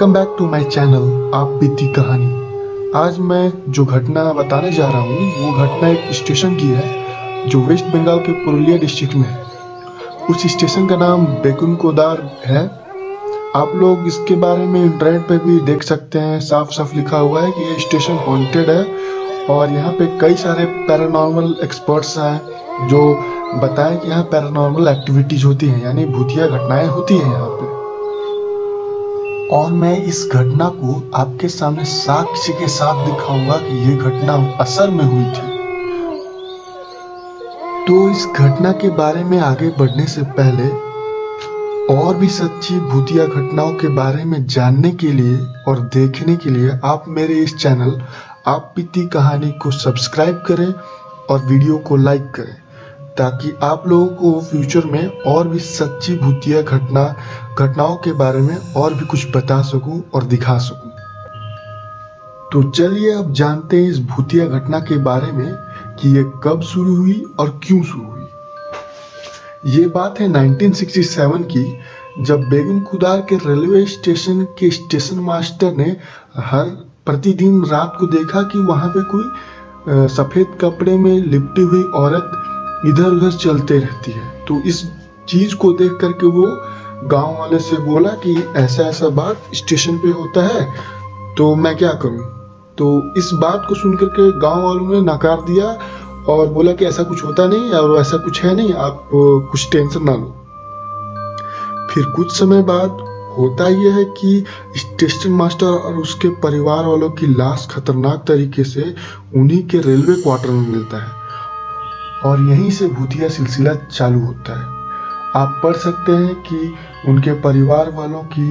Welcome back to my channel आप बीती कहानी। आज मैं जो घटना बताने जा रहा हूँ वो घटना एक स्टेशन की है जो वेस्ट बंगाल के पुरुलिया डिस्ट्रिक्ट में है। उस स्टेशन का नाम बेगुनकोदार है। आप लोग इसके बारे में इंटरनेट पे भी देख सकते हैं, साफ साफ लिखा हुआ है कि ये स्टेशन हॉन्टेड है और यहाँ पे कई सारे पैरानॉर्मल एक्सपर्ट्स हैं जो बताएं कि यहाँ पैरानॉर्मल एक्टिविटीज होती हैं, यानी भूतिया घटनाएं होती हैं यहाँ पे। और मैं इस घटना को आपके सामने साक्ष्य के साथ दिखाऊंगा कि ये घटना असल में हुई थी। तो इस घटना के बारे में आगे बढ़ने से पहले और भी सच्ची भूतिया घटनाओं के बारे में जानने के लिए और देखने के लिए आप मेरे इस चैनल आप बीती कहानी को सब्सक्राइब करें और वीडियो को लाइक करें, ताकि आप लोगों को फ्यूचर में और भी सच्ची भूतिया घटनाओं के बारे में और भी कुछ बता सकूं और दिखा सकूं। तो चलिए अब जानते हैं इस भूतिया घटना के बारे में कि ये कब शुरू हुई और क्यों शुरू हुई। ये बात है 1967 की, जब बेगुनकोदार के रेलवे स्टेशन के स्टेशन मास्टर ने हर प्रतिदिन रात को देखा कि वहां पे कोई सफेद कपड़े में लिपटी हुई औरत इधर उधर चलते रहती है। तो इस चीज को देख करके वो गांव वाले से बोला कि ऐसा ऐसा बात स्टेशन पे होता है, तो मैं क्या करूं। तो इस बात को सुन करके गांव वालों ने नकार दिया और बोला कि ऐसा कुछ होता नहीं और ऐसा कुछ है नहीं, आप कुछ टेंशन ना लो। फिर कुछ समय बाद होता यह है कि स्टेशन मास्टर और उसके परिवार वालों की लाश खतरनाक तरीके से उन्हीं के रेलवे क्वार्टर में मिलता है और यहीं से भूतिया सिलसिला चालू होता है। आप पढ़ सकते हैं कि उनके परिवार वालों की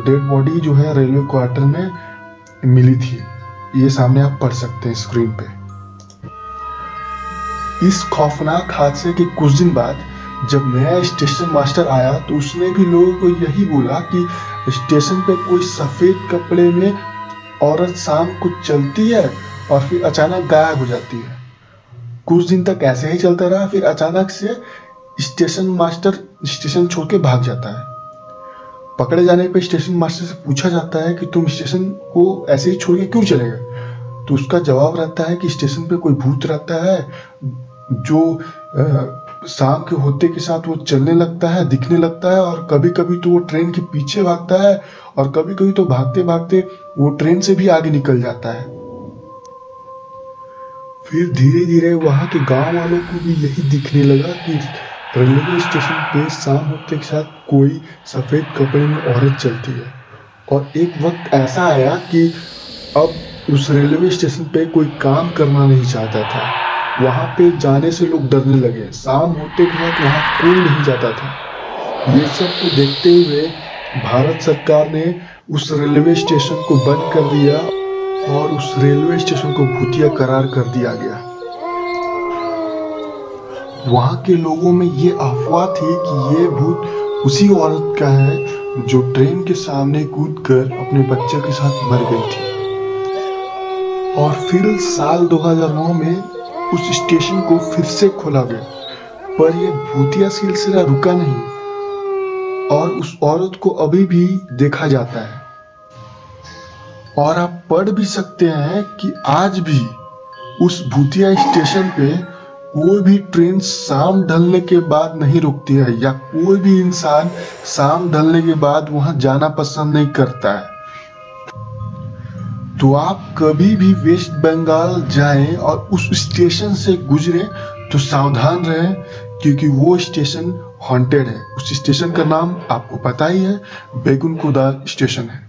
डेड बॉडी जो है रेलवे क्वार्टर में मिली थी। ये सामने आप पढ़ सकते हैं स्क्रीन पे। इस खौफनाक हादसे के कुछ दिन बाद जब नया स्टेशन मास्टर आया तो उसने भी लोगों को यही बोला कि स्टेशन पे कोई सफेद कपड़े में औरत शाम को चलती है और फिर अचानक गायब हो जाती है। कुछ दिन तक ऐसे ही चलता रहा, फिर अचानक से स्टेशन मास्टर स्टेशन छोड़ के भाग जाता है। पकड़े जाने पे स्टेशन मास्टर से पूछा जाता है कि तुम स्टेशन को ऐसे ही छोड़ के क्यों चले गए। तो उसका जवाब रहता है कि स्टेशन पे कोई भूत रहता है जो शाम के होते के साथ वो चलने लगता है, दिखने लगता है और कभी कभी तो वो ट्रेन के पीछे भागता है और कभी कभी तो भागते भागते वो ट्रेन से भी आगे निकल जाता है। फिर धीरे धीरे वहां के गांव वालों को भी यही दिखने लगा कि रेलवे स्टेशन पे शाम होते के साथ कोई सफेद कपड़े में औरत चलती है। और एक वक्त ऐसा आया कि अब उस रेलवे स्टेशन पे कोई काम करना नहीं चाहता था। वहां पे जाने से लोग डरने लगे। शाम होते के बाद वहां कोई नहीं जाता था। ये सब को देखते हुए भारत सरकार ने उस रेलवे स्टेशन को बंद कर दिया और उस रेलवे स्टेशन को भूतिया करार कर दिया गया। वहां के लोगों में ये अफवाह थी कि ये भूत उसी औरत का है जो ट्रेन के सामने कूदकर अपने बच्चे के साथ मर गई थी। और फिर साल 2009 में उस स्टेशन को फिर से खोला गया, पर यह भूतिया सिलसिला रुका नहीं और उस औरत को अभी भी देखा जाता है। और आप पढ़ भी सकते हैं कि आज भी उस भूतिया स्टेशन पे कोई भी ट्रेन शाम ढलने के बाद नहीं रुकती है या कोई भी इंसान शाम ढलने के बाद वहां जाना पसंद नहीं करता है। तो आप कभी भी वेस्ट बंगाल जाएं और उस स्टेशन से गुजरें तो सावधान रहें, क्योंकि वो स्टेशन हॉन्टेड है। उस स्टेशन का नाम आपको पता ही है, बेगुनकोदार स्टेशन है।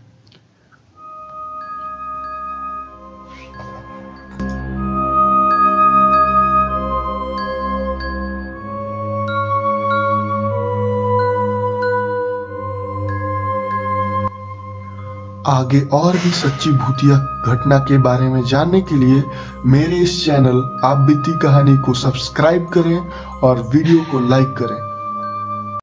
आगे और भी सच्ची भूतिया घटना के बारे में जानने के लिए मेरे इस चैनल आप बीती कहानी को सब्सक्राइब करें और वीडियो को लाइक करें।